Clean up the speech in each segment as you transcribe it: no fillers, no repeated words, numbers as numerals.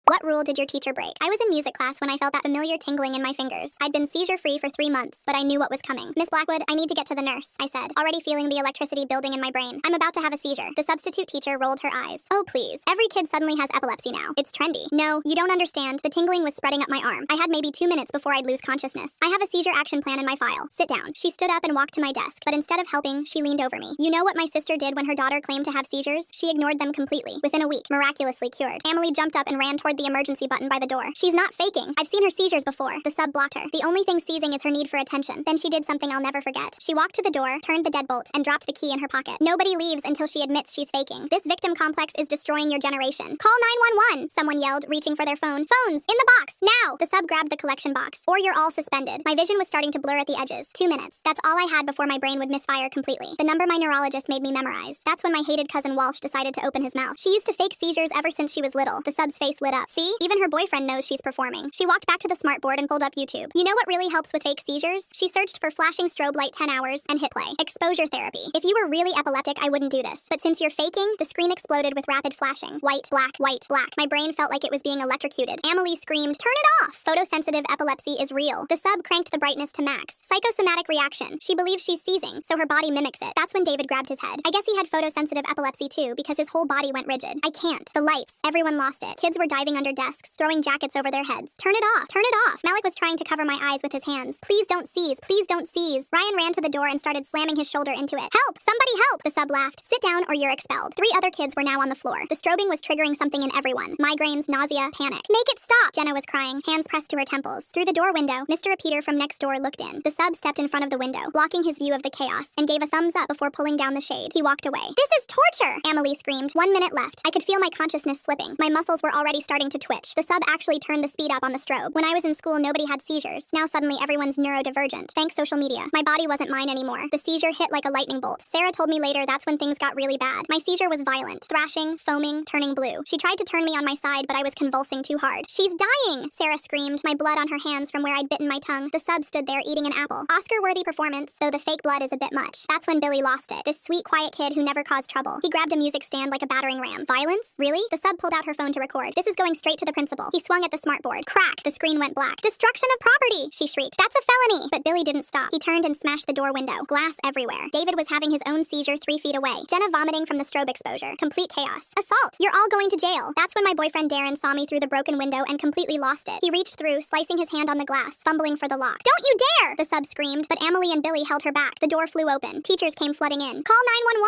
What rule did your teacher break? I was in music class when I felt that familiar tingling in my fingers. I'd been seizure-free for 3 months, but I knew what was coming. Miss Blackwood, I need to get to the nurse, I said, already feeling the electricity building in my brain. I'm about to have a seizure. The substitute teacher rolled her eyes. Oh, please. Every kid suddenly has epilepsy now. It's trendy. No, you don't understand. The tingling was spreading up my arm. I had maybe 2 minutes before I'd lose consciousness. I have a seizure action plan in my file. Sit down. She stood up and walked to my desk, but instead of helping, she leaned over me. You know what my sister did when her daughter claimed to have seizures? She ignored them completely. Within a week, miraculously cured. Emily jumped up and ran toward the emergency button by the door. She's not faking. I've seen her seizures before. The sub blocked her. The only thing seizing is her need for attention. Then she did something I'll never forget. She walked to the door, turned the deadbolt, and dropped the key in her pocket. Nobody leaves until she admits she's faking. This victim complex is destroying your generation. Call 911, someone yelled, reaching for their phone. Phones, in the box, now! The sub grabbed the collection box. Or you're all suspended. My vision was starting to blur at the edges. 2 minutes. That's all I had before my brain would misfire completely. The number my neurologist made me memorize. That's when my hated cousin Walsh decided to open his mouth. She used to fake seizures ever since she was little. The sub's face lit up. See? Even her boyfriend knows she's performing. She walked back to the smartboard and pulled up YouTube. You know what really helps with fake seizures? She searched for flashing strobe light 10 hours and hit play. Exposure therapy. If you were really epileptic, I wouldn't do this. But since you're faking, the screen exploded with rapid flashing. White, black, white, black. My brain felt like it was being electrocuted. Amelie screamed, "Turn it off! Photosensitive epilepsy is real." The sub cranked the brightness to max. Psychosomatic reaction. She believes she's seizing, so her body mimics it. That's when David grabbed his head. I guess he had photosensitive epilepsy too, because his whole body went rigid. I can't. The lights. Everyone lost it. Kids were diving under desks, throwing jackets over their heads. Turn it off! Turn it off! Malik was trying to cover my eyes with his hands. Please don't seize! Please don't seize! Ryan ran to the door and started slamming his shoulder into it. Help! Somebody help! The sub laughed. Sit down or you're expelled. 3 other kids were now on the floor. The strobing was triggering something in everyone. Migraines, nausea, panic. Make it stop! Jenna was crying, hands pressed to her temples. Through the door window, Mr. Repeater from next door looked in. The sub stepped in front of the window, blocking his view of the chaos, and gave a thumbs up before pulling down the shade. He walked away. This is torture! Amelie screamed. 1 minute left. I could feel my consciousness slipping. My muscles were already starting to twitch. The sub actually turned the speed up on the strobe. When I was in school, nobody had seizures. Now suddenly everyone's neurodivergent. Thanks social media. My body wasn't mine anymore. The seizure hit like a lightning bolt. Sarah told me later that's when things got really bad. My seizure was violent. Thrashing, foaming, turning blue. She tried to turn me on my side, but I was convulsing too hard. She's dying! Sarah screamed, my blood on her hands from where I'd bitten my tongue. The sub stood there eating an apple. Oscar-worthy performance, though the fake blood is a bit much. That's when Billy lost it. This sweet, quiet kid who never caused trouble. He grabbed a music stand like a battering ram. Violence? Really? The sub pulled out her phone to record. This is going straight to the principal. He swung at the smartboard. Crack! The screen went black. Destruction of property! She shrieked. That's a felony! But Billy didn't stop. He turned and smashed the door window. Glass everywhere. David was having his own seizure 3 feet away. Jenna vomiting from the strobe exposure. Complete chaos. Assault! You're all going to jail. That's when my boyfriend Darren saw me through the broken window and completely lost it. He reached through, slicing his hand on the glass, fumbling for the lock. Don't you dare! The sub screamed, but Amelie and Billy held her back. The door flew open. Teachers came flooding in. Call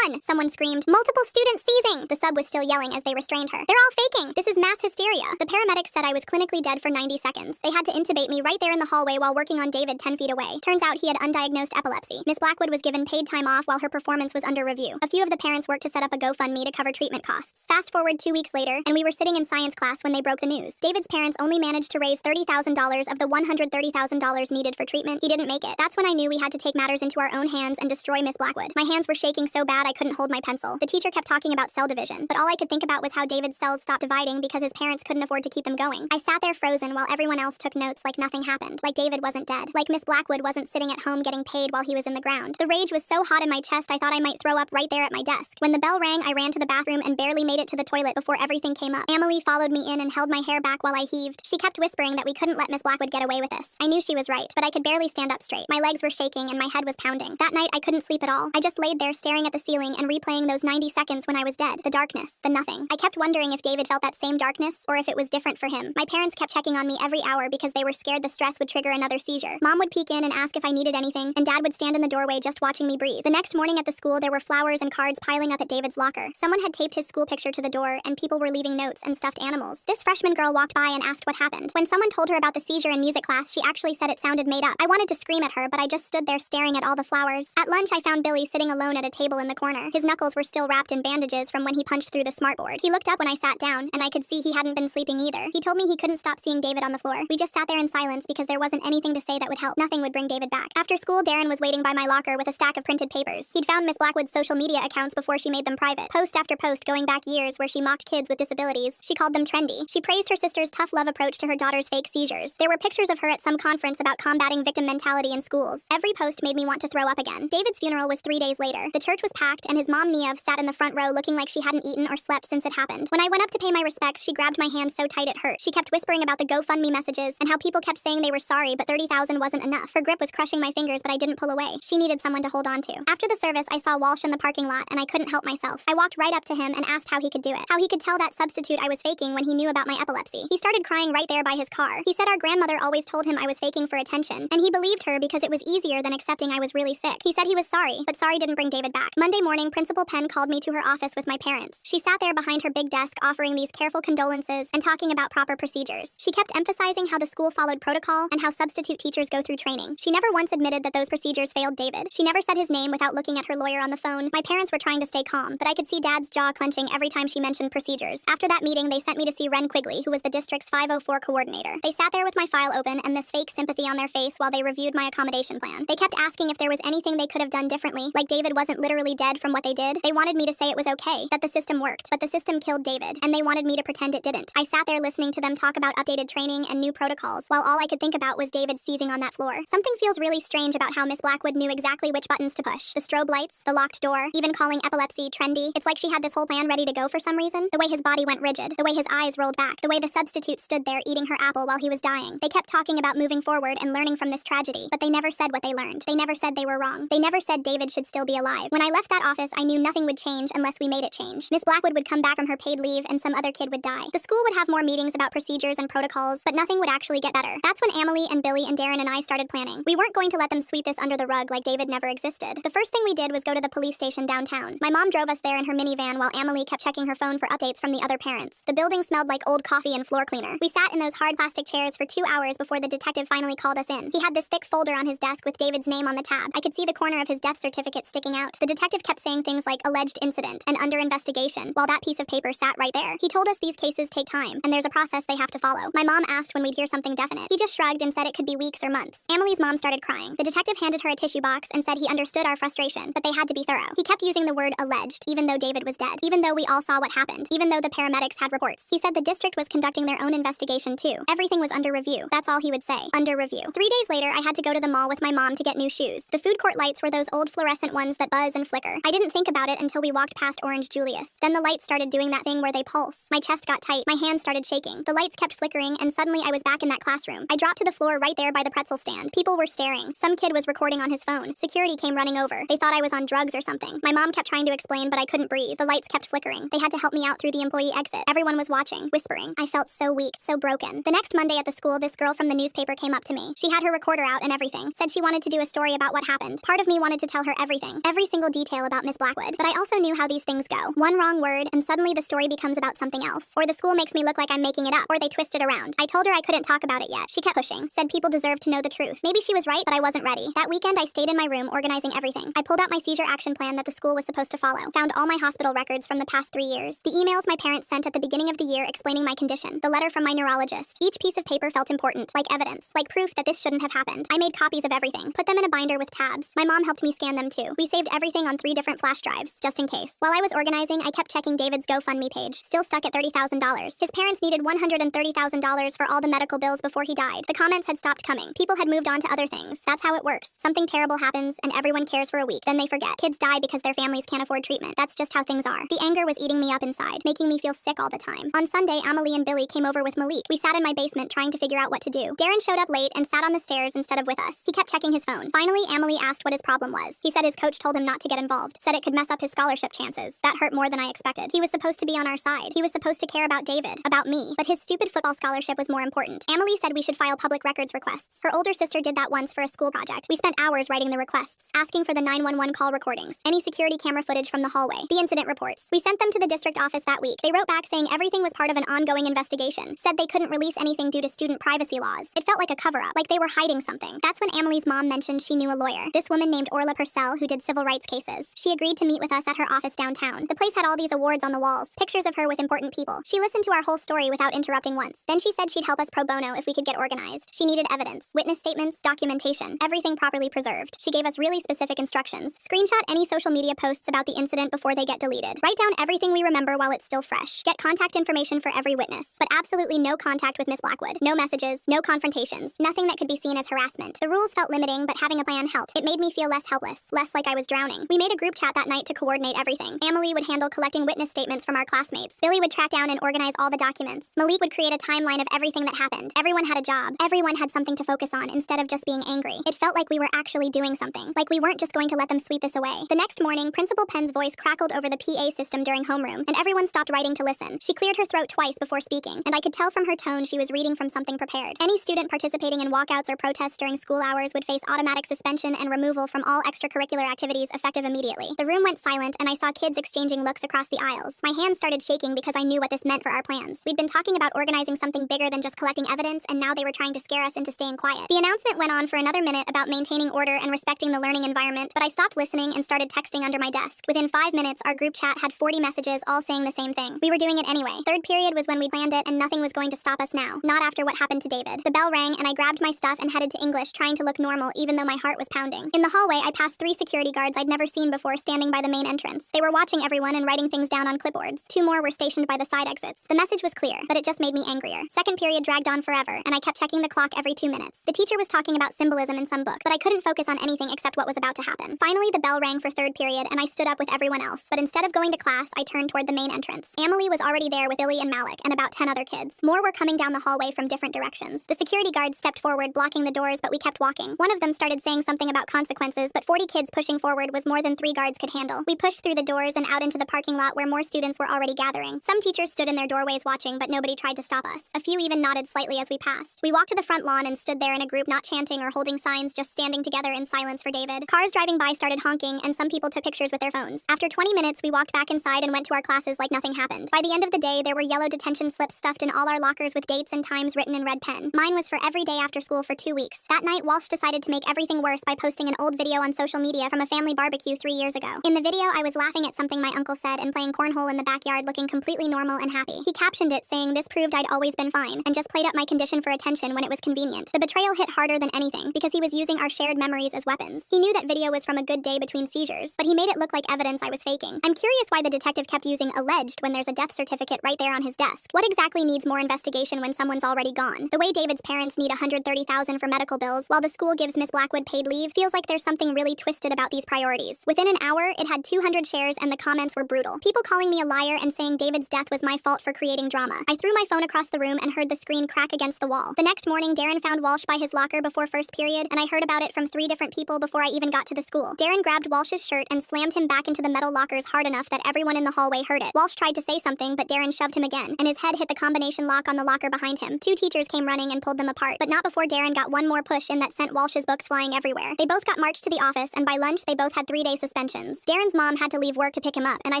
911! Someone screamed. Multiple students seizing! The sub was still yelling as they restrained her. They're all faking! This is mass hysteria. The paramedics said I was clinically dead for 90 seconds. They had to intubate me right there in the hallway while working on David 10 feet away. Turns out he had undiagnosed epilepsy. Miss Blackwood was given paid time off while her performance was under review. A few of the parents worked to set up a GoFundMe to cover treatment costs. Fast forward 2 weeks later, and we were sitting in science class when they broke the news. David's parents only managed to raise $30,000 of the $130,000 needed for treatment. He didn't make it. That's when I knew we had to take matters into our own hands and destroy Miss Blackwood. My hands were shaking so bad I couldn't hold my pencil. The teacher kept talking about cell division, but all I could think about was how David's cells stopped dividing because his parents couldn't afford to keep them going. I sat there frozen while everyone else took notes like nothing happened. Like David wasn't dead. Like Miss Blackwood wasn't sitting at home getting paid while he was in the ground. The rage was so hot in my chest I thought I might throw up right there at my desk. When the bell rang, I ran to the bathroom and barely made it to the toilet before everything came up. Amelie followed me in and held my hair back while I heaved. She kept whispering that we couldn't let Miss Blackwood get away with this. I knew she was right, but I could barely stand up straight. My legs were shaking and my head was pounding. That night I couldn't sleep at all. I just laid there staring at the ceiling and replaying those 90 seconds when I was dead. The darkness, the nothing. I kept wondering if David felt that same darkness or if it was different for him. My parents kept checking on me every hour because they were scared the stress would trigger another seizure. Mom would peek in and ask if I needed anything, and Dad would stand in the doorway just watching me breathe. The next morning at the school, there were flowers and cards piling up at David's locker. Someone had taped his school picture to the door, and people were leaving notes and stuffed animals. This freshman girl walked by and asked what happened. When someone told her about the seizure in music class, she actually said it sounded made up. I wanted to scream at her, but I just stood there staring at all the flowers. At lunch, I found Billy sitting alone at a table in the corner. His knuckles were still wrapped in bandages from when he punched through the smartboard. He looked up when I sat down, and I could see he hadn't been sleeping either. He told me he couldn't stop seeing David on the floor. We just sat there in silence because there wasn't anything to say that would help. Nothing would bring David back. After school, Darren was waiting by my locker with a stack of printed papers. He'd found Miss Blackwood's social media accounts before she made them private. Post after post going back years where she mocked kids with disabilities. She called them trendy. She praised her sister's tough love approach to her daughter's fake seizures. There were pictures of her at some conference about combating victim mentality in schools. Every post made me want to throw up again. David's funeral was 3 days later. The church was packed, and his mom, Niev, sat in the front row looking like she hadn't eaten or slept since it happened. When I went up to pay my respects, she grabbed my my hand so tight it hurt. She kept whispering about the GoFundMe messages and how people kept saying they were sorry, but $30,000 wasn't enough. Her grip was crushing my fingers, but I didn't pull away. She needed someone to hold on to. After the service, I saw Walsh in the parking lot, and I couldn't help myself. I walked right up to him and asked how he could do it. How he could tell that substitute I was faking when he knew about my epilepsy. He started crying right there by his car. He said our grandmother always told him I was faking for attention, and he believed her because it was easier than accepting I was really sick. He said he was sorry, but sorry didn't bring David back. Monday morning, Principal Penn called me to her office with my parents. She sat there behind her big desk offering these careful condolences and talking about proper procedures. She kept emphasizing how the school followed protocol and how substitute teachers go through training. She never once admitted that those procedures failed David. She never said his name without looking at her lawyer on the phone. My parents were trying to stay calm, but I could see Dad's jaw clenching every time she mentioned procedures. After that meeting, they sent me to see Ren Quigley, who was the district's 504 coordinator. They sat there with my file open and this fake sympathy on their face while they reviewed my accommodation plan. They kept asking if there was anything they could have done differently, like David wasn't literally dead from what they did. They wanted me to say it was okay, that the system worked, but the system killed David, and they wanted me to pretend it didn't. I sat there listening to them talk about updated training and new protocols, while all I could think about was David seizing on that floor. Something feels really strange about how Miss Blackwood knew exactly which buttons to push. The strobe lights, the locked door, even calling epilepsy trendy. It's like she had this whole plan ready to go for some reason. The way his body went rigid, the way his eyes rolled back, the way the substitute stood there eating her apple while he was dying. They kept talking about moving forward and learning from this tragedy, but they never said what they learned. They never said they were wrong. They never said David should still be alive. When I left that office, I knew nothing would change unless we made it change. Miss Blackwood would come back from her paid leave and some other kid would die. The school would have more meetings about procedures and protocols, but nothing would actually get better. That's when Amelie and Billy and Darren and I started planning. We weren't going to let them sweep this under the rug like David never existed. The first thing we did was go to the police station downtown. My mom drove us there in her minivan while Amelie kept checking her phone for updates from the other parents. The building smelled like old coffee and floor cleaner. We sat in those hard plastic chairs for 2 hours before the detective finally called us in. He had this thick folder on his desk with David's name on the tab. I could see the corner of his death certificate sticking out. The detective kept saying things like alleged incident and under investigation, while that piece of paper sat right there. He told us these cases take time, and there's a process they have to follow. My mom asked when we'd hear something definite. He just shrugged and said it could be weeks or months. Amelie's mom started crying. The detective handed her a tissue box and said he understood our frustration, but they had to be thorough. He kept using the word alleged, even though David was dead, even though we all saw what happened, even though the paramedics had reports. He said the district was conducting their own investigation too. Everything was under review. That's all he would say. Under review. 3 days later, I had to go to the mall with my mom to get new shoes. The food court lights were those old fluorescent ones that buzz and flicker. I didn't think about it until we walked past Orange Julius. Then the lights started doing that thing where they pulse. My chest got tight. My hands started shaking. The lights kept flickering, and suddenly I was back in that classroom. I dropped to the floor right there by the pretzel stand. People were staring. Some kid was recording on his phone. Security came running over. They thought I was on drugs or something. My mom kept trying to explain, but I couldn't breathe. The lights kept flickering. They had to help me out through the employee exit. Everyone was watching, whispering. I felt so weak, so broken. The next Monday at the school, this girl from the newspaper came up to me. She had her recorder out and everything. Said she wanted to do a story about what happened. Part of me wanted to tell her everything. Every single detail about Miss Blackwood. But I also knew how these things go. One wrong word, and suddenly the story becomes about something else. Or the school makes me look like I'm making it up. Or they twist it around. I told her I couldn't talk about it yet. She kept pushing. Said people deserved to know the truth. Maybe she was right, but I wasn't ready. That weekend, I stayed in my room organizing everything. I pulled out my seizure action plan that the school was supposed to follow. Found all my hospital records from the past 3 years. The emails my parents sent at the beginning of the year explaining my condition. The letter from my neurologist. Each piece of paper felt important, like evidence, like proof that this shouldn't have happened. I made copies of everything, put them in a binder with tabs. My mom helped me scan them too. We saved everything on 3 different flash drives, just in case. While I was organizing, I kept checking David's GoFundMe page. Still stuck at $30,000. His parents needed $130,000 for all the medical bills before he died. The comments had stopped coming. People had moved on to other things. That's how it works. Something terrible happens, and everyone cares for a week. Then they forget. Kids die because their families can't afford treatment. That's just how things are. The anger was eating me up inside, making me feel sick all the time. On Sunday, Amelie and Billy came over with Malik. We sat in my basement trying to figure out what to do. Darren showed up late and sat on the stairs instead of with us. He kept checking his phone. Finally, Amelie asked what his problem was. He said his coach told him not to get involved. Said it could mess up his scholarship chances. That hurt more than I expected. He was supposed to be on our side. He was supposed to care about David, about me. But his stupid football scholarship was more important. Amelie said we should file public records requests. Her older sister did that once for a school project. We spent hours writing the requests, asking for the 911 call recordings, any security camera footage from the hallway, the incident reports. We sent them to the district office that week. They wrote back saying everything was part of an ongoing investigation. Said they couldn't release anything due to student privacy laws. It felt like a cover-up, like they were hiding something. That's when Amelie's mom mentioned she knew a lawyer. This woman named Orla Purcell who did civil rights cases. She agreed to meet with us at her office downtown. The place had all these awards on the walls, pictures of her with important people. She listened to our whole story without interrupting once. Then she said she'd help us pro bono if we could get organized. She needed evidence, witness statements, documentation, everything properly preserved. She gave us really specific instructions. Screenshot any social media posts about the incident before they get deleted. Write down everything we remember while it's still fresh. Get contact information for every witness, but absolutely no contact with Miss Blackwood. No messages, no confrontations, nothing that could be seen as harassment. The rules felt limiting, but having a plan helped. It made me feel less helpless, less like I was drowning. We made a group chat that night to coordinate everything. Amelie would handle collecting witness statements from our classmates. Billy would track down and organize organize all the documents. Malik would create a timeline of everything that happened. Everyone had a job. Everyone had something to focus on instead of just being angry. It felt like we were actually doing something, like we weren't just going to let them sweep this away. The next morning, Principal Penn's voice crackled over the PA system during homeroom, and everyone stopped writing to listen. She cleared her throat twice before speaking, and I could tell from her tone she was reading from something prepared. Any student participating in walkouts or protests during school hours would face automatic suspension and removal from all extracurricular activities effective immediately. The room went silent, and I saw kids exchanging looks across the aisles. My hands started shaking because I knew what this meant for our plans. We'd been talking about organizing something bigger than just collecting evidence, and now they were trying to scare us into staying quiet. The announcement went on for another minute about maintaining order and respecting the learning environment, but I stopped listening and started texting under my desk. Within 5 minutes, our group chat had 40 messages all saying the same thing. We were doing it anyway. Third period was when we planned it, and nothing was going to stop us now. Not after what happened to David. The bell rang, and I grabbed my stuff and headed to English, trying to look normal even though my heart was pounding. In the hallway, I passed 3 security guards I'd never seen before standing by the main entrance. They were watching everyone and writing things down on clipboards. 2 more were stationed by the side exits. The message was clear, but it just made me angrier. Second period dragged on forever, and I kept checking the clock every 2 minutes. The teacher was talking about symbolism in some book, but I couldn't focus on anything except what was about to happen. Finally, the bell rang for third period, and I stood up with everyone else, but instead of going to class, I turned toward the main entrance. Emily was already there with Billy and Malik, and about 10 other kids. More were coming down the hallway from different directions. The security guards stepped forward, blocking the doors, but we kept walking. One of them started saying something about consequences, but 40 kids pushing forward was more than 3 guards could handle. We pushed through the doors and out into the parking lot where more students were already gathering. Some teachers stood in their doorways watching, but nobody tried to stop us. A few even nodded slightly as we passed. We walked to the front lawn and stood there in a group, not chanting or holding signs, just standing together in silence for David. Cars driving by started honking, and some people took pictures with their phones. After 20 minutes, we walked back inside and went to our classes like nothing happened. By the end of the day, there were yellow detention slips stuffed in all our lockers with dates and times written in red pen. Mine was for every day after school for 2 weeks. That night, Walsh decided to make everything worse by posting an old video on social media from a family barbecue 3 years ago. In the video, I was laughing at something my uncle said and playing cornhole in the backyard looking completely normal and happy. He captioned it saying this proved I'd always been fine, and just played up my condition for attention when it was convenient. The betrayal hit harder than anything, because he was using our shared memories as weapons. He knew that video was from a good day between seizures, but he made it look like evidence I was faking. I'm curious why the detective kept using alleged when there's a death certificate right there on his desk. What exactly needs more investigation when someone's already gone? The way David's parents need $130,000 for medical bills while the school gives Miss Blackwood paid leave feels like there's something really twisted about these priorities. Within an hour, it had 200 shares and the comments were brutal. People calling me a liar and saying David's death was my fault for creating drama. I threw my phone across the room and heard the screen crack against the wall. The next morning, Darren found Walsh by his locker before first period, and I heard about it from 3 different people before I even got to the school. Darren grabbed Walsh's shirt and slammed him back into the metal lockers hard enough that everyone in the hallway heard it. Walsh tried to say something, but Darren shoved him again, and his head hit the combination lock on the locker behind him. 2 teachers came running and pulled them apart, but not before Darren got one more push in that sent Walsh's books flying everywhere. They both got marched to the office, and by lunch, they both had 3-day suspensions. Darren's mom had to leave work to pick him up, and I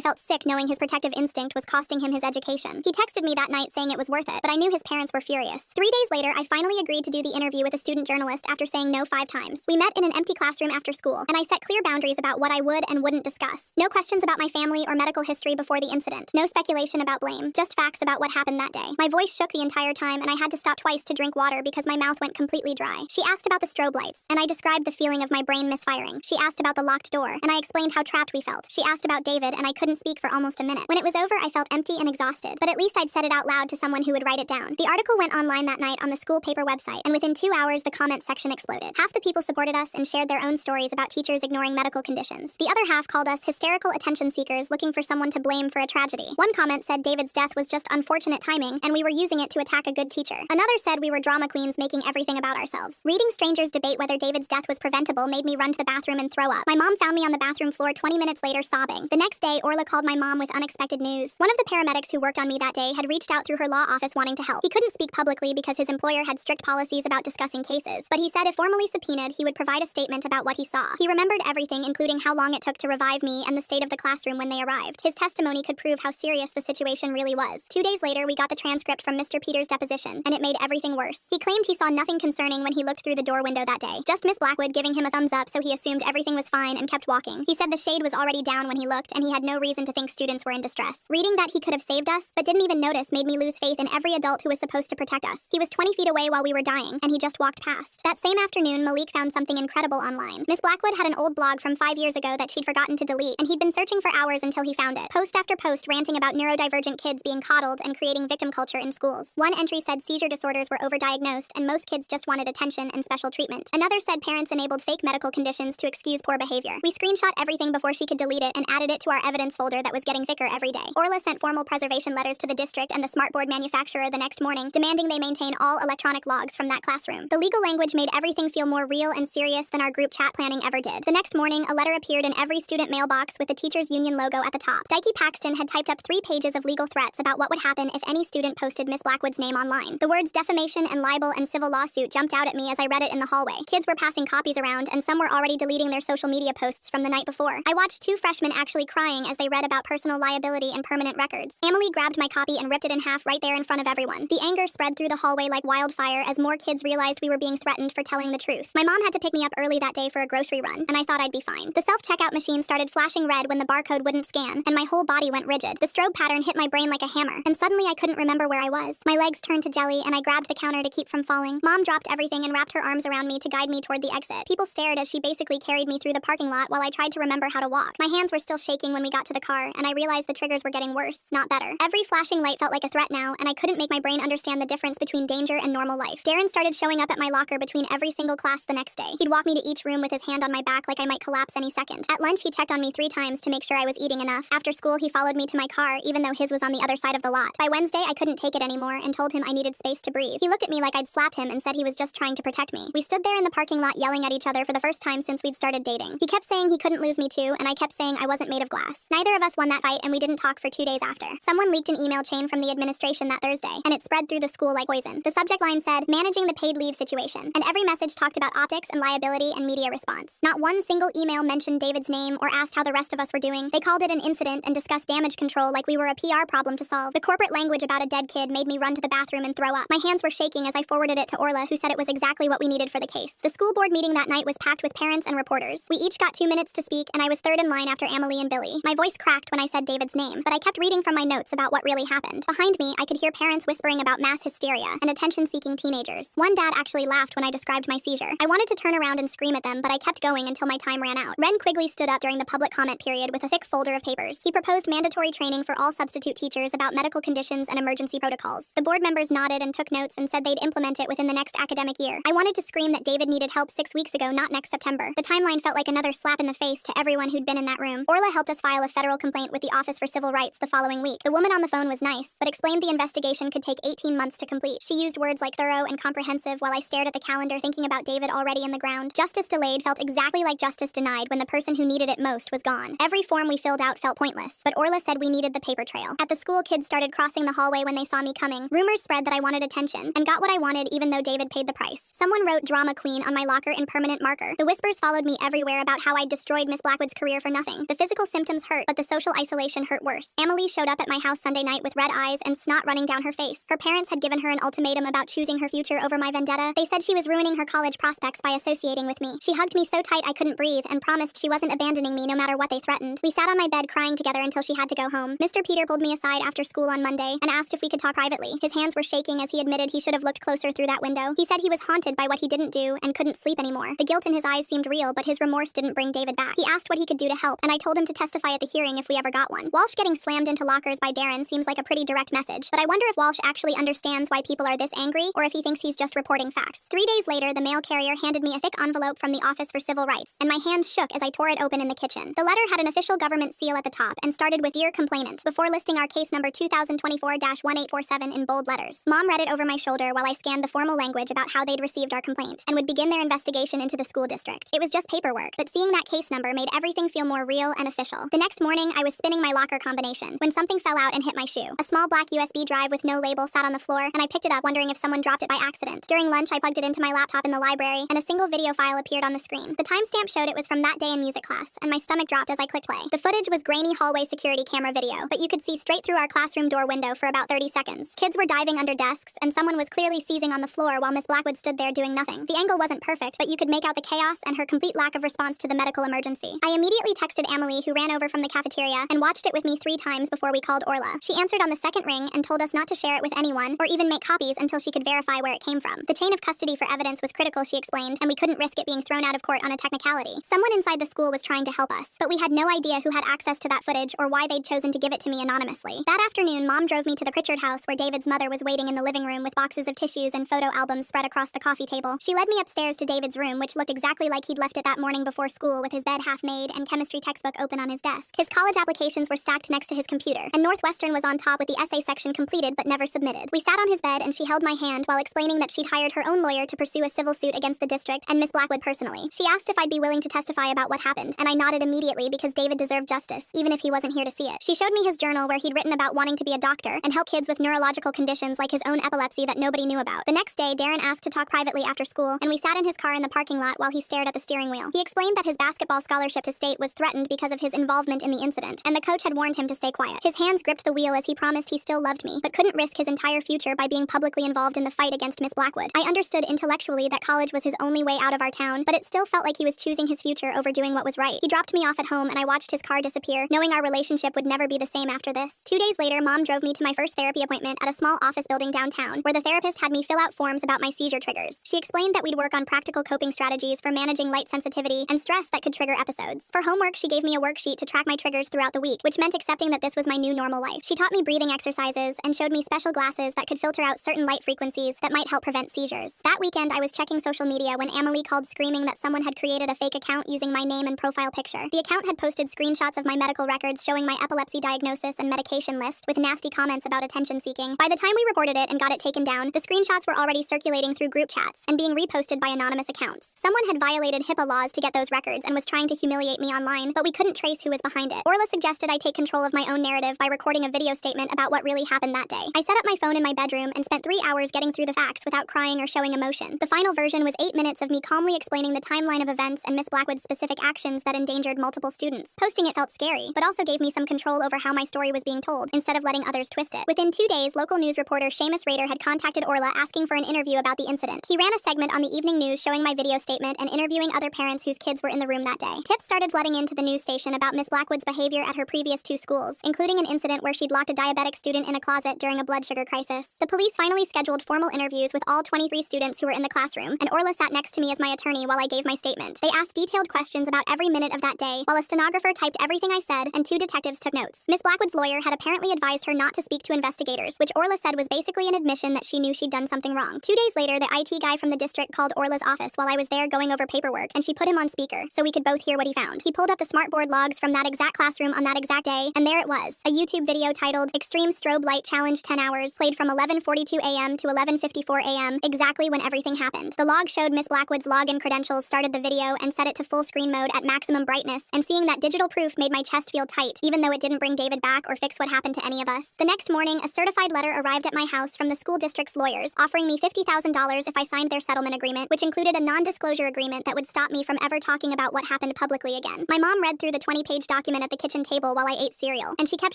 felt sick knowing his protective instinct was costing him his education. He texted me that night saying it was worth it, but I knew his parents were furious. 3 days later, I finally agreed to do the interview with a student journalist after saying no 5 times. We met in an empty classroom after school, and I set clear boundaries about what I would and wouldn't discuss. No questions about my family or medical history before the incident. No speculation about blame, just facts about what happened that day. My voice shook the entire time, and I had to stop twice to drink water because my mouth went completely dry. She asked about the strobe lights, and I described the feeling of my brain misfiring. She asked about the locked door, and I explained how trapped we felt. She asked about David, and I couldn't speak for almost a minute. When it was over, I felt empty and exhausted, but at least I'd said it out loud to someone who would write it down. The article went online that night on the school paper website, and within 2 hours, the comments section exploded. Half the people supported us and shared their own stories about teachers ignoring medical conditions. The other half called us hysterical attention seekers looking for someone to blame for a tragedy. One comment said David's death was just unfortunate timing, and we were using it to attack a good teacher. Another said we were drama queens making everything about ourselves. Reading strangers debate whether David's death was preventable made me run to the bathroom and throw up. My mom found me on the bathroom floor 20 minutes later sobbing. The next day, Orla called my mom with unexpected news. One of the paramedics who worked on me that day had reached out through her law office wanting to help. He couldn't speak publicly because his employer had strict policies about discussing cases, but he said if formally subpoenaed, he would provide a statement about what he saw. He remembered everything, including how long it took to revive me and the state of the classroom when they arrived. His testimony could prove how serious the situation really was. 2 days later, we got the transcript from Mr. Peters' deposition, and it made everything worse. He claimed he saw nothing concerning when he looked through the door window that day. Just Miss Blackwood giving him a thumbs up, so he assumed everything was fine and kept walking. He said the shade was already down when he looked, and he had no reason to think students were in distress. Reading that he could have saved us, but didn't even notice, made me lose faith in every adult who was supposed to protect us. He was 20 feet away while we were dying, and he just walked past. That same afternoon, Malik found something incredible online. Miss Blackwood had an old blog from 5 years ago that she'd forgotten to delete, and he'd been searching for hours until he found it. Post after post ranting about neurodivergent kids being coddled and creating victim culture in schools. One entry said seizure disorders were overdiagnosed and most kids just wanted attention and special treatment. Another said parents enabled fake medical conditions to excuse poor behavior. We screenshot everything before she could delete it and added it to our evidence folder that was getting thicker every day. Orla sent formal preservation letters to to the district and the smartboard manufacturer the next morning, demanding they maintain all electronic logs from that classroom. The legal language made everything feel more real and serious than our group chat planning ever did. The next morning, a letter appeared in every student mailbox with the teachers' union logo at the top. Dikey Paxton had typed up 3 pages of legal threats about what would happen if any student posted Miss Blackwood's name online. The words defamation and libel and civil lawsuit jumped out at me as I read it in the hallway. Kids were passing copies around, and some were already deleting their social media posts from the night before. I watched 2 freshmen actually crying as they read about personal liability and permanent records. Emily grabbed my copy and ripped it in half right there in front of everyone. The anger spread through the hallway like wildfire as more kids realized we were being threatened for telling the truth. My mom had to pick me up early that day for a grocery run, and I thought I'd be fine. The self-checkout machine started flashing red when the barcode wouldn't scan, and my whole body went rigid. The strobe pattern hit my brain like a hammer, and suddenly I couldn't remember where I was. My legs turned to jelly, and I grabbed the counter to keep from falling. Mom dropped everything and wrapped her arms around me to guide me toward the exit. People stared as she basically carried me through the parking lot while I tried to remember how to walk. My hands were still shaking when we got to the car, and I realized the triggers were getting worse, not better. Every flashing light felt like a threat now, and I couldn't make my brain understand the difference between danger and normal life. Darren started showing up at my locker between every single class the next day. He'd walk me to each room with his hand on my back like I might collapse any second. At lunch, he checked on me 3 times to make sure I was eating enough. After school, he followed me to my car, even though his was on the other side of the lot. By Wednesday, I couldn't take it anymore and told him I needed space to breathe. He looked at me like I'd slapped him and said he was just trying to protect me. We stood there in the parking lot yelling at each other for the first time since we'd started dating. He kept saying he couldn't lose me too, and I kept saying I wasn't made of glass. Neither of us won that fight, and we didn't talk for 2 days after. Someone leaked an email chain from the administration that Thursday, and it spread through the school like poison. The subject line said, "Managing the paid leave situation," and every message talked about optics and liability and media response. Not one single email mentioned David's name or asked how the rest of us were doing. They called it an incident and discussed damage control like we were a PR problem to solve. The corporate language about a dead kid made me run to the bathroom and throw up. My hands were shaking as I forwarded it to Orla, who said it was exactly what we needed for the case. The school board meeting that night was packed with parents and reporters. We each got 2 minutes to speak, and I was third in line after Emily and Billy. My voice cracked when I said David's name, but I kept reading from my notes about what really happened. Behind me, I could hear parents whispering about mass hysteria and attention-seeking teenagers. One dad actually laughed when I described my seizure. I wanted to turn around and scream at them, but I kept going until my time ran out. Ren Quigley stood up during the public comment period with a thick folder of papers. He proposed mandatory training for all substitute teachers about medical conditions and emergency protocols. The board members nodded and took notes and said they'd implement it within the next academic year. I wanted to scream that David needed help 6 weeks ago, not next September. The timeline felt like another slap in the face to everyone who'd been in that room. Orla helped us file a federal complaint with the Office for Civil Rights the following week. The woman on the phone was nice, but explained the investigation could take 18 months to complete. She used words like thorough and comprehensive while I stared at the calendar thinking about David already in the ground. Justice delayed felt exactly like justice denied when the person who needed it most was gone. Every form we filled out felt pointless, but Orla said we needed the paper trail. At the school, kids started crossing the hallway when they saw me coming. Rumors spread that I wanted attention, and got what I wanted even though David paid the price. Someone wrote "Drama Queen" on my locker in permanent marker. The whispers followed me everywhere about how I'd destroyed Miss Blackwood's career for nothing. The physical symptoms hurt, but the social isolation hurt worse. Emily showed up at my house Sunday night with red eyes and snot running down her face. Her parents had given her an ultimatum about choosing her future over my vendetta. They said she was ruining her college prospects by associating with me. She hugged me so tight I couldn't breathe and promised she wasn't abandoning me no matter what they threatened. We sat on my bed crying together until she had to go home. Mr. Peter pulled me aside after school on Monday and asked if we could talk privately. His hands were shaking as he admitted he should have looked closer through that window. He said he was haunted by what he didn't do and couldn't sleep anymore. The guilt in his eyes seemed real, but his remorse didn't bring David back. He asked what he could do to help, and I told him to testify at the hearing if we ever got one. Walsh getting slammed into lockers by Darren seems like a pretty direct message, but I wonder if Walsh actually understands why people are this angry, or if he thinks he's just reporting facts. 3 days later, the mail carrier handed me a thick envelope from the Office for Civil Rights, and my hands shook as I tore it open in the kitchen. The letter had an official government seal at the top and started with "Dear Complainant," before listing our case number 2024-1847 in bold letters. Mom read it over my shoulder while I scanned the formal language about how they'd received our complaint and would begin their investigation into the school district. It was just paperwork, but seeing that case number made everything feel more real and official. The next morning, I was spinning my locker combination when something fell out and hit my shoe. A small black USB drive with no label sat on the floor, and I picked it up wondering if someone dropped it by accident. During lunch, I plugged it into my laptop in the library, and a single video file appeared on the screen. The timestamp showed it was from that day in music class, and my stomach dropped as I clicked play. The footage was grainy hallway security camera video, but you could see straight through our classroom door window for about 30 seconds. Kids were diving under desks, and someone was clearly seizing on the floor while Miss Blackwood stood there doing nothing. The angle wasn't perfect, but you could make out the chaos and her complete lack of response to the medical emergency. I immediately texted Emily, who ran over from the cafeteria, and watched it with me 3 times before we called Orla. She answered on the second ring and told us not to share it with anyone or even make copies until she could verify where it came from. The chain of custody for evidence was critical, she explained, and we couldn't risk it being thrown out of court on a technicality. Someone inside the school was trying to help us, but we had no idea who had access to that footage or why they'd chosen to give it to me anonymously. That afternoon, Mom drove me to the Pritchard house where David's mother was waiting in the living room with boxes of tissues and photo albums spread across the coffee table. She led me upstairs to David's room, which looked exactly like he'd left it that morning before school, with his bed half made and chemistry textbook open on his desk. His college applications were stacked next to his computer, and Northwestern was on on top with the essay section completed but never submitted. We sat on his bed and she held my hand while explaining that she'd hired her own lawyer to pursue a civil suit against the district and Miss Blackwood personally. She asked if I'd be willing to testify about what happened, and I nodded immediately because David deserved justice, even if he wasn't here to see it. She showed me his journal where he'd written about wanting to be a doctor and help kids with neurological conditions like his own epilepsy that nobody knew about. The next day, Darren asked to talk privately after school, and we sat in his car in the parking lot while he stared at the steering wheel. He explained that his basketball scholarship to state was threatened because of his involvement in the incident, and the coach had warned him to stay quiet. His hands gripped the wheel as he promised he still loved me, but couldn't risk his entire future by being publicly involved in the fight against Miss Blackwood. I understood intellectually that college was his only way out of our town, but it still felt like he was choosing his future over doing what was right. He dropped me off at home and I watched his car disappear, knowing our relationship would never be the same after this. 2 days later, Mom drove me to my first therapy appointment at a small office building downtown, where the therapist had me fill out forms about my seizure triggers. She explained that we'd work on practical coping strategies for managing light sensitivity and stress that could trigger episodes. For homework, she gave me a worksheet to track my triggers throughout the week, which meant accepting that this was my new normal life. She taught me breathing exercises and showed me special glasses that could filter out certain light frequencies that might help prevent seizures. That weekend, I was checking social media when Emily called screaming that someone had created a fake account using my name and profile picture. The account had posted screenshots of my medical records showing my epilepsy diagnosis and medication list with nasty comments about attention seeking. By the time we reported it and got it taken down, the screenshots were already circulating through group chats and being reposted by anonymous accounts. Someone had violated HIPAA laws to get those records and was trying to humiliate me online, but we couldn't trace who was behind it. Orla suggested I take control of my own narrative by recording a video statement about what really happened that day. I set up my phone in my bedroom and spent 3 hours getting through the facts without crying or showing emotion. The final version was 8 minutes of me calmly explaining the timeline of events and Miss Blackwood's specific actions that endangered multiple students. Posting it felt scary, but also gave me some control over how my story was being told, instead of letting others twist it. Within 2 days, local news reporter Seamus Rader had contacted Orla asking for an interview about the incident. He ran a segment on the evening news showing my video statement and interviewing other parents whose kids were in the room that day. Tips started flooding into the news station about Miss Blackwood's behavior at her previous 2 schools, including an incident where she'd locked a diabetic student in a closet during a blood sugar crisis. The police finally scheduled formal interviews with all 23 students who were in the classroom, and Orla sat next to me as my attorney while I gave my statement. They asked detailed questions about every minute of that day, while a stenographer typed everything I said and 2 detectives took notes. Miss Blackwood's lawyer had apparently advised her not to speak to investigators, which Orla said was basically an admission that she knew she'd done something wrong. 2 days later, the IT guy from the district called Orla's office while I was there going over paperwork, and she put him on speaker so we could both hear what he found. He pulled up the smartboard logs from that exact classroom on that exact day, and there it was, a YouTube video titled Extreme Strobe Light Challenge 10 Hours, played from 11:42 a.m. to 11:54 a.m., exactly when everything happened. The log showed Miss Blackwood's login credentials, started the video, and set it to full screen mode at maximum brightness, and seeing that digital proof made my chest feel tight, even though it didn't bring David back or fix what happened to any of us. The next morning, a certified letter arrived at my house from the school district's lawyers, offering me $50,000 if I signed their settlement agreement, which included a non-disclosure agreement that would stop me from ever talking about what happened publicly again. My mom read through the 20-page document at the kitchen table while I ate cereal, and she kept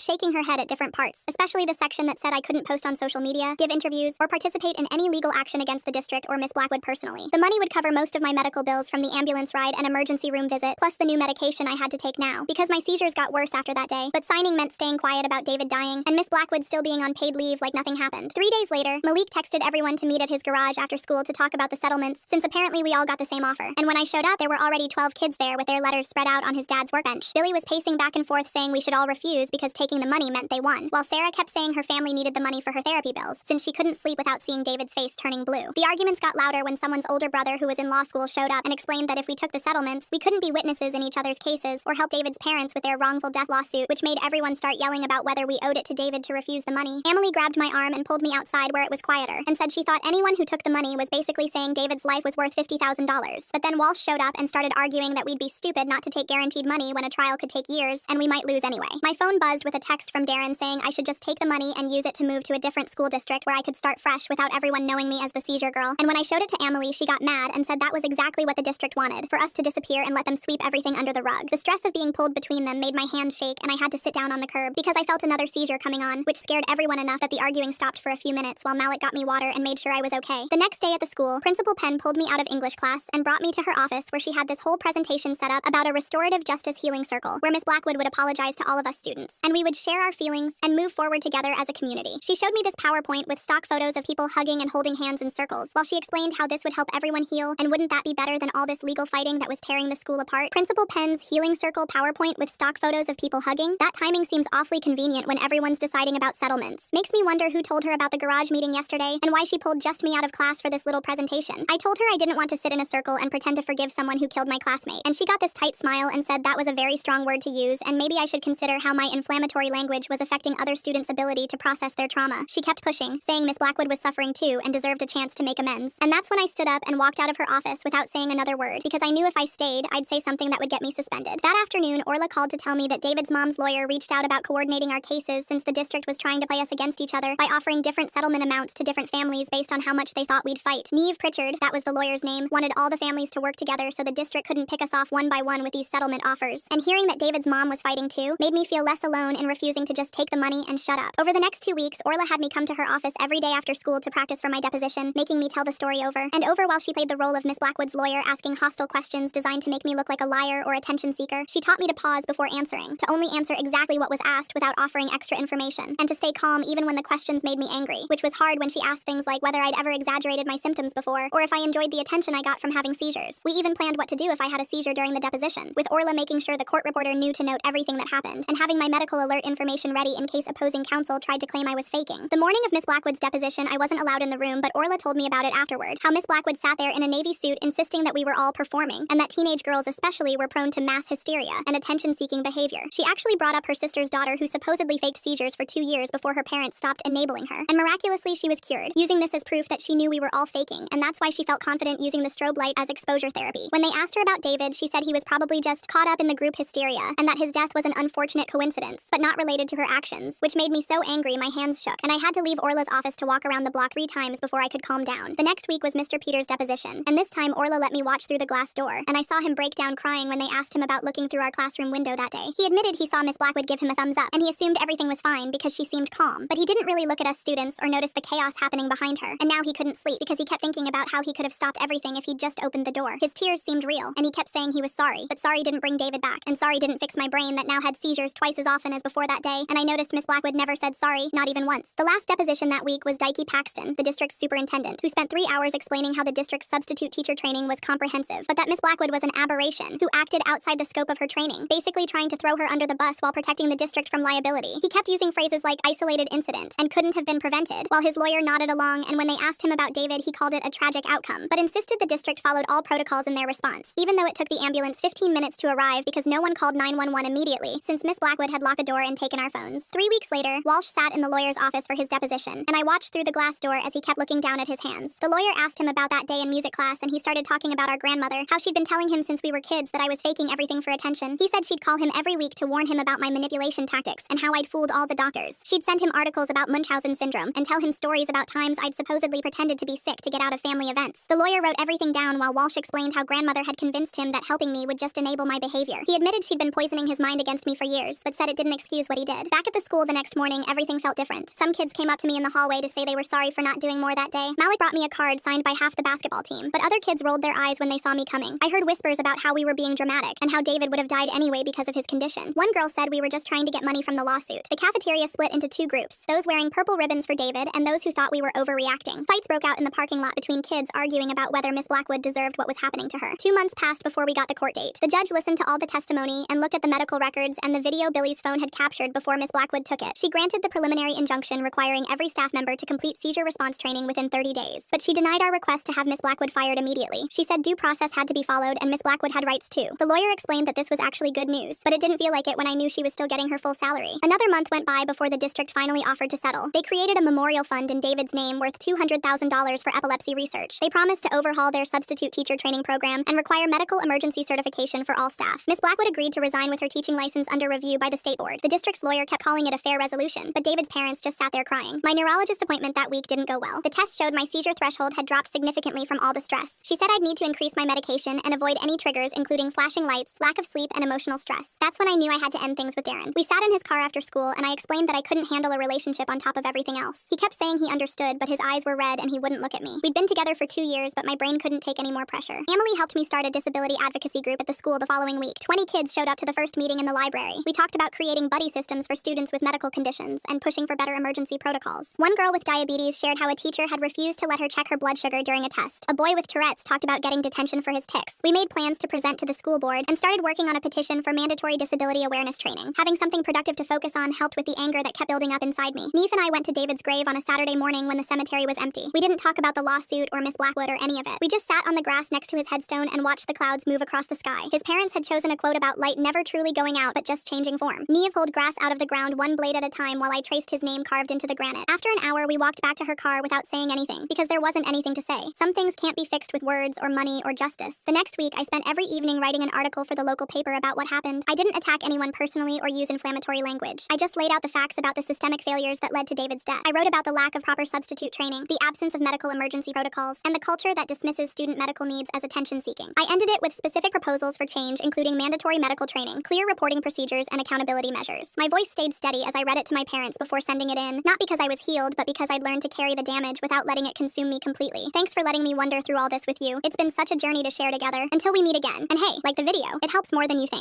shaking her head at different parts, especially the section that said I couldn't post on social media, give interviews, or participate in any legal action against the district or Miss Blackwood personally. The money would cover most of my medical bills from the ambulance ride and emergency room visit, plus the new medication I had to take now, because my seizures got worse after that day. But signing meant staying quiet about David dying, and Miss Blackwood still being on paid leave like nothing happened. 3 days later, Malik texted everyone to meet at his garage after school to talk about the settlements, since apparently we all got the same offer. And when I showed up, there were already 12 kids there with their letters spread out on his dad's workbench. Billy was pacing back and forth saying we should all refuse because taking the money meant they won, while Sarah kept saying her family needed the money for her therapy bills, since she couldn't sleep without seeing David's face turning blue. The arguments got louder when someone's older brother who was in law school showed up and explained that if we took the settlements, we couldn't be witnesses in each other's cases or help David's parents with their wrongful death lawsuit, which made everyone start yelling about whether we owed it to David to refuse the money. Emily grabbed my arm and pulled me outside where it was quieter, and said she thought anyone who took the money was basically saying David's life was worth $50,000. But then Walsh showed up and started arguing that we'd be stupid not to take guaranteed money when a trial could take years, and we might lose anyway. My phone buzzed with a text from Darren saying I should just take the money and use it to move to a different school district where I could start fresh without everyone knowing me as the seizure girl. And when I showed it to Emily, she got mad and said that was exactly what the district wanted, for us to disappear and let them sweep everything under the rug. The stress of being pulled between them made my hands shake, and I had to sit down on the curb because I felt another seizure coming on, which scared everyone enough that the arguing stopped for a few minutes while Malik got me water and made sure I was okay. The next day at the school, Principal Penn pulled me out of English class and brought me to her office where she had this whole presentation set up about a restorative justice healing circle where Miss Blackwood would apologize to all of us students, and we would share our feelings and move forward together as a community. She showed me this PowerPoint with stock photos of people hugging and holding hands in circles, while she explained how this would help everyone heal, and wouldn't that be better than all this legal fighting that was tearing the school apart? Principal Penn's healing circle PowerPoint with stock photos of people hugging? That timing seems awfully convenient when everyone's deciding about settlements. Makes me wonder who told her about the garage meeting yesterday, and why she pulled just me out of class for this little presentation. I told her I didn't want to sit in a circle and pretend to forgive someone who killed my classmate, and she got this tight smile and said that was a very strong word to use, and maybe I should consider how my inflammatory language was affecting affecting other students' ability to process their trauma. She kept pushing, saying Miss Blackwood was suffering too and deserved a chance to make amends. And that's when I stood up and walked out of her office without saying another word, because I knew if I stayed, I'd say something that would get me suspended. That afternoon, Orla called to tell me that David's mom's lawyer reached out about coordinating our cases since the district was trying to play us against each other by offering different settlement amounts to different families based on how much they thought we'd fight. Neve Pritchard, that was the lawyer's name, wanted all the families to work together so the district couldn't pick us off one by one with these settlement offers. And hearing that David's mom was fighting too made me feel less alone in refusing to just take the money and shut up. Over the next 2 weeks, Orla had me come to her office every day after school to practice for my deposition, making me tell the story over and over while she played the role of Miss Blackwood's lawyer, asking hostile questions designed to make me look like a liar or attention seeker. She taught me to pause before answering, to only answer exactly what was asked without offering extra information, and to stay calm even when the questions made me angry, which was hard when she asked things like whether I'd ever exaggerated my symptoms before, or if I enjoyed the attention I got from having seizures. We even planned what to do if I had a seizure during the deposition, with Orla making sure the court reporter knew to note everything that happened, and having my medical alert information ready in case opposing counsel tried to claim I was faking. The morning of Miss Blackwood's deposition, I wasn't allowed in the room, but Orla told me about it afterward, how Miss Blackwood sat there in a navy suit insisting that we were all performing, and that teenage girls especially were prone to mass hysteria and attention-seeking behavior. She actually brought up her sister's daughter who supposedly faked seizures for 2 years before her parents stopped enabling her, and miraculously she was cured, using this as proof that she knew we were all faking, and that's why she felt confident using the strobe light as exposure therapy. When they asked her about David, she said he was probably just caught up in the group hysteria, and that his death was an unfortunate coincidence, but not related to her actions, which made me so angry my hands shook, and I had to leave Orla's office to walk around the block 3 times before I could calm down. The next week was Mr. Peters' deposition, and this time Orla let me watch through the glass door, and I saw him break down crying when they asked him about looking through our classroom window that day. He admitted he saw Miss Blackwood give him a thumbs up, and he assumed everything was fine because she seemed calm, but he didn't really look at us students or notice the chaos happening behind her, and now he couldn't sleep because he kept thinking about how he could have stopped everything if he'd just opened the door. His tears seemed real, and he kept saying he was sorry, but sorry didn't bring David back, and sorry didn't fix my brain that now had seizures twice as often as before that day, and I noticed Miss Blackwood never said sorry, not even once. The last deposition that week was Dikey Paxton, the district's superintendent, who spent 3 hours explaining how the district's substitute teacher training was comprehensive, but that Miss Blackwood was an aberration who acted outside the scope of her training, basically trying to throw her under the bus while protecting the district from liability. He kept using phrases like isolated incident and couldn't have been prevented, while his lawyer nodded along, and when they asked him about David, he called it a tragic outcome, but insisted the district followed all protocols in their response, even though it took the ambulance 15 minutes to arrive because no one called 911 immediately, since Miss Blackwood had locked the door and taken our phones. 3 weeks later, Walsh sat in the lawyer's office for his deposition, and I watched through the glass door as he kept looking down at his hands. The lawyer asked him about that day in music class, and he started talking about our grandmother, how she'd been telling him since we were kids that I was faking everything for attention. He said she'd call him every week to warn him about my manipulation tactics and how I'd fooled all the doctors. She'd send him articles about Munchausen syndrome and tell him stories about times I'd supposedly pretended to be sick to get out of family events. The lawyer wrote everything down while Walsh explained how grandmother had convinced him that helping me would just enable my behavior. He admitted she'd been poisoning his mind against me for years, but said it didn't excuse what he did. Back at the school the next morning, everything felt different. Some kids came up to me in the hallway to say they were sorry for not doing more that day. Malik brought me a card signed by half the basketball team, but other kids rolled their eyes when they saw me coming. I heard whispers about how we were being dramatic and how David would have died anyway because of his condition. One girl said we were just trying to get money from the lawsuit. The cafeteria split into 2 groups, those wearing purple ribbons for David and those who thought we were overreacting. Fights broke out in the parking lot between kids arguing about whether Miss Blackwood deserved what was happening to her. 2 months passed before we got the court date. The judge listened to all the testimony and looked at the medical records and the video Billy's phone had captured before Miss Blackwood took it. She granted the preliminary injunction requiring every staff member to complete seizure response training within 30 days, but she denied our request to have Miss Blackwood fired immediately. She said due process had to be followed and Miss Blackwood had rights too. The lawyer explained that this was actually good news, but it didn't feel like it when I knew she was still getting her full salary. Another month went by before the district finally offered to settle. They created a memorial fund in David's name worth $200,000 for epilepsy research. They promised to overhaul their substitute teacher training program and require medical emergency certification for all staff. Miss Blackwood agreed to resign with her teaching license under review by the state board. The district's lawyer kept calling it a fair resolution, but David's parents just sat there crying. My neurologist appointment that week didn't go well. The test showed my seizure threshold had dropped significantly from all the stress. She said I'd need to increase my medication and avoid any triggers including flashing lights, lack of sleep, and emotional stress. That's when I knew I had to end things with Darren. We sat in his car after school and I explained that I couldn't handle a relationship on top of everything else. He kept saying he understood, but his eyes were red and he wouldn't look at me. We'd been together for 2 years, but my brain couldn't take any more pressure. Emily helped me start a disability advocacy group at the school the following week. 20 kids showed up to the first meeting in the library. We talked about creating buddy systems for students with medical conditions and pushing for better emergency protocols. One girl with diabetes shared how a teacher had refused to let her check her blood sugar during a test. A boy with Tourette's talked about getting detention for his tics. We made plans to present to the school board and started working on a petition for mandatory disability awareness training. Having something productive to focus on helped with the anger that kept building up inside me. Neve and I went to David's grave on a Saturday morning when the cemetery was empty. We didn't talk about the lawsuit or Miss Blackwood or any of it. We just sat on the grass next to his headstone and watched the clouds move across the sky. His parents had chosen a quote about light never truly going out but just changing form. Neve pulled grass out of the ground around one blade at a time while I traced his name carved into the granite. After an hour, we walked back to her car without saying anything, because there wasn't anything to say. Some things can't be fixed with words or money or justice. The next week, I spent every evening writing an article for the local paper about what happened. I didn't attack anyone personally or use inflammatory language. I just laid out the facts about the systemic failures that led to David's death. I wrote about the lack of proper substitute training, the absence of medical emergency protocols, and the culture that dismisses student medical needs as attention-seeking. I ended it with specific proposals for change, including mandatory medical training, clear reporting procedures, and accountability measures. My voice stayed steady as I read it to my parents before sending it in, not because I was healed, but because I'd learned to carry the damage without letting it consume me completely. Thanks for letting me wonder through all this with you. It's been such a journey to share together. Until we meet again. And hey, like the video, it helps more than you think.